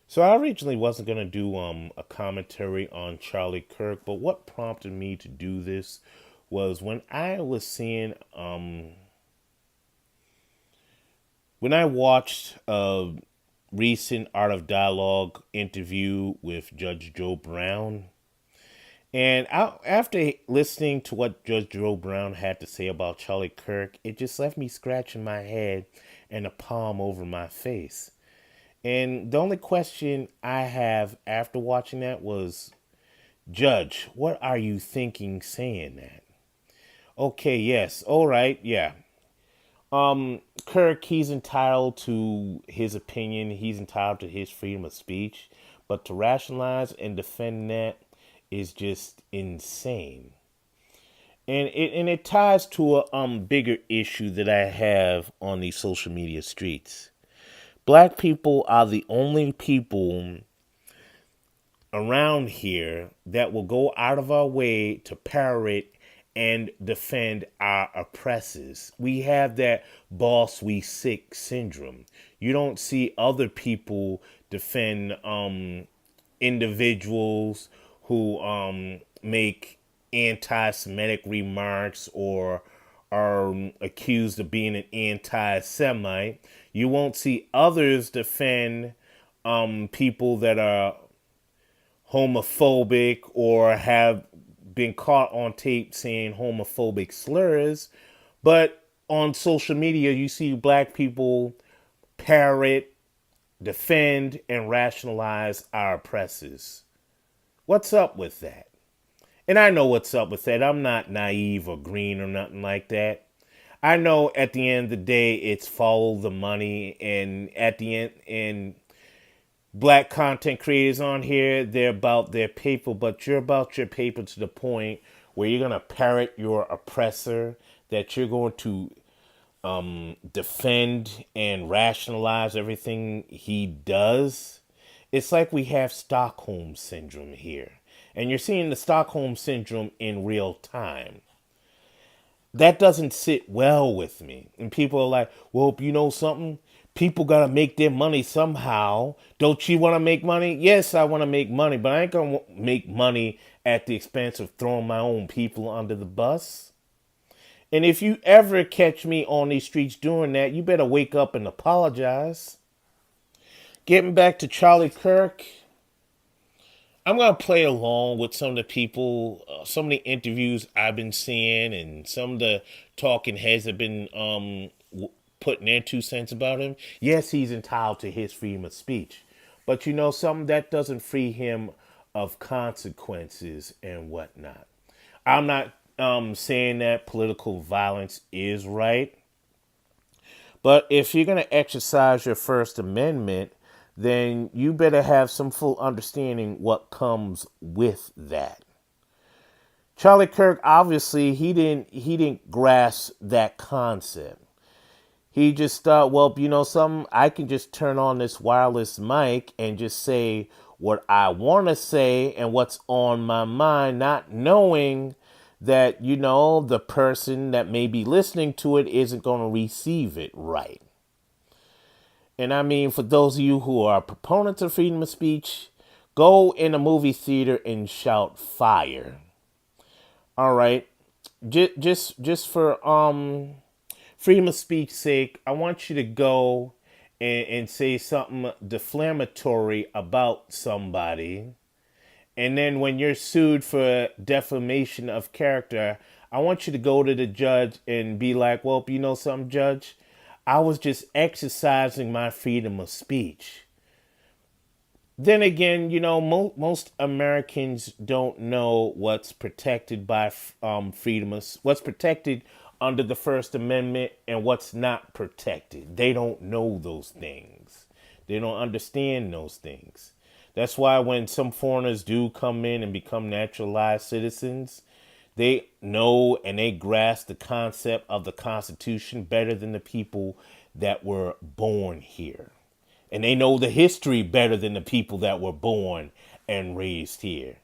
So I originally wasn't gonna do a commentary on Charlie Kirk, but what prompted me to do this was when I watched a recent Art of Dialogue interview with Judge Joe Brown. And after listening to what Judge Joe Brown had to say about Charlie Kirk, it just left me scratching my head and a palm over my face. And the only question I have after watching that was, Judge, what are you thinking saying that? Okay, yes, all right, yeah. Kirk, he's entitled to his opinion, he's entitled to his freedom of speech, but to rationalize and defend that is just insane. And it ties to a bigger issue that I have on these social media streets. Black people are the only people around here that will go out of our way to parrot and defend our oppressors. We have that boss we sick syndrome. You don't see other people defend individuals who make anti-Semitic remarks or are accused of being an anti-Semite. You won't see others defend people that are homophobic or have been caught on tape saying homophobic slurs. But on social media, you see black people parrot, defend, and rationalize our oppressors. What's up with that? And I know what's up with that. I'm not naive or green or nothing like that. I know at the end of the day, it's follow the money. And at the end, and black content creators on here, they're about their paper, but you're about your paper to the point where you're going to parrot your oppressor, that you're going to defend and rationalize everything he does. It's like we have Stockholm syndrome here. And you're seeing the Stockholm syndrome in real time. That doesn't sit well with me. And people are like, well, you know something? People got to make their money somehow. Don't you want to make money? Yes, I want to make money, but I ain't going to make money at the expense of throwing my own people under the bus. And if you ever catch me on these streets doing that, you better wake up and apologize. Getting back to Charlie Kirk, I'm going to play along with some of the people, some of the interviews I've been seeing, and some of the talking heads have been putting their 2 cents about him. Yes, he's entitled to his freedom of speech. But you know, something that doesn't free him of consequences and whatnot. I'm not saying that political violence is right. But if you're going to exercise your First Amendment, then you better have some full understanding what comes with that. Charlie Kirk, obviously he didn't grasp that concept. He just thought, well, you know something, I can just turn on this wireless mic and just say what I want to say and what's on my mind, not knowing that, you know, the person that may be listening to it isn't going to receive it right. And I mean, for those of you who are proponents of freedom of speech, go in a movie theater and shout fire. All right. Just for freedom of speech sake, I want you to go and say something defamatory about somebody. And then when you're sued for defamation of character, I want you to go to the judge and be like, well, you know something, judge? I was just exercising my freedom of speech. Then again, you know, most Americans don't know what's protected by freedom of what's protected under the First Amendment and what's not protected. They don't know those things. They don't understand those things. That's why when some foreigners do come in and become naturalized citizens, they know and they grasp the concept of the Constitution better than the people that were born here. And they know the history better than the people that were born and raised here.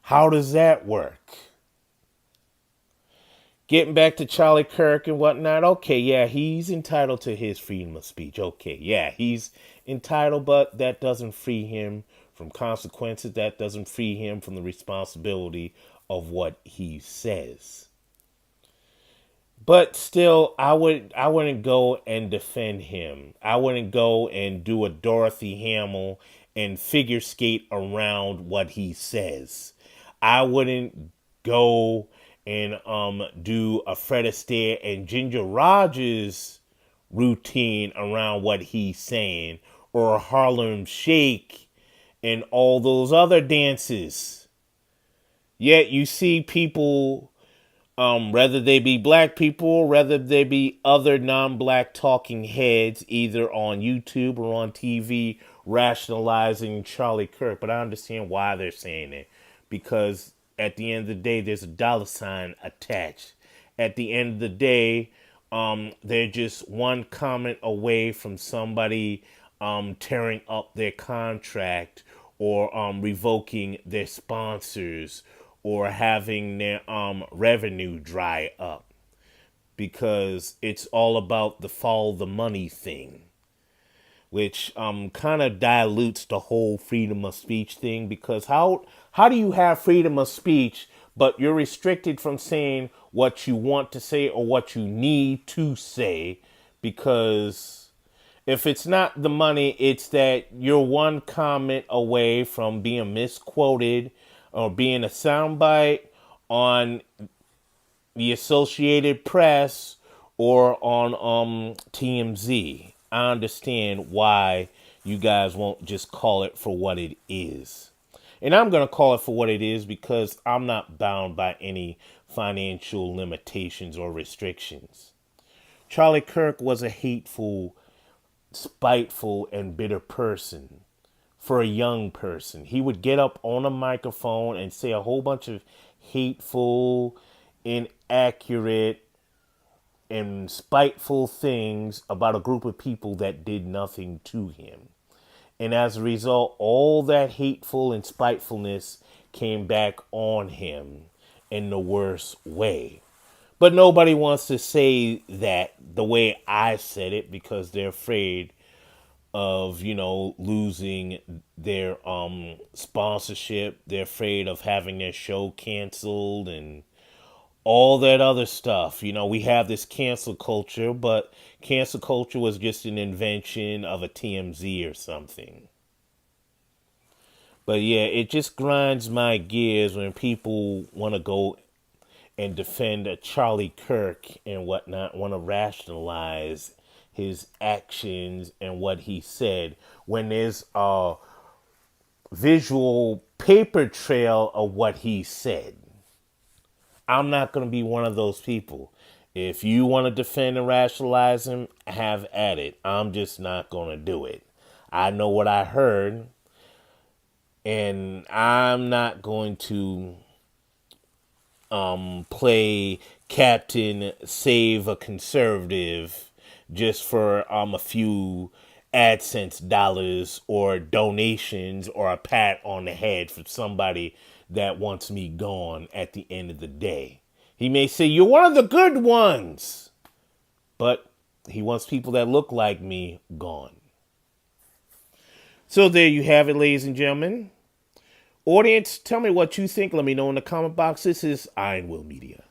How does that work? Getting back to Charlie Kirk and whatnot, okay, yeah, he's entitled to his freedom of speech. Okay, yeah, he's entitled, but that doesn't free him from consequences. That doesn't free him from the responsibility of what he says. But still, I wouldn't go and defend him. I wouldn't go and do a Dorothy Hamill and figure skate around what he says. I wouldn't go and do a Fred Astaire and Ginger Rogers routine around what he's saying, or a Harlem Shake and all those other dances. Yet you see people, whether they be black people, whether they be other non-black talking heads, either on YouTube or on TV, rationalizing Charlie Kirk. But I understand why they're saying it, because at the end of the day, there's a dollar sign attached. At the end of the day, they're just one comment away from somebody tearing up their contract, or revoking their sponsors, or having their revenue dry up, because it's all about the follow the money thing, which kind of dilutes the whole freedom of speech thing. Because how do you have freedom of speech but you're restricted from saying what you want to say or what you need to say? Because if it's not the money, it's that you're one comment away from being misquoted or being a soundbite on the Associated Press or on TMZ. I understand why you guys won't just call it for what it is. And I'm going to call it for what it is, because I'm not bound by any financial limitations or restrictions. Charlie Kirk was a hateful, spiteful, and bitter person. For a young person, he would get up on a microphone and say a whole bunch of hateful, inaccurate, and spiteful things about a group of people that did nothing to him. And as a result, all that hateful and spitefulness came back on him in the worst way. But nobody wants to say that the way I said it, because they're afraid of, losing their sponsorship. They're afraid of having their show canceled and all that other stuff. We have this cancel culture, but cancel culture was just an invention of a TMZ or something. But yeah, it just grinds my gears when people want to go and defend a Charlie Kirk and whatnot, want to rationalize his actions and what he said, when there's a visual paper trail of what he said. I'm not going to be one of those people. If you want to defend and rationalize him, have at it. I'm just not going to do it. I know what I heard, and I'm not going to play Captain Save a Conservative just for a few AdSense dollars or donations or a pat on the head from somebody that wants me gone at the end of the day. He may say, you're one of the good ones, but he wants people that look like me gone. So there you have it, ladies and gentlemen. Audience, tell me what you think. Let me know in the comment box. This is Iron Will Media.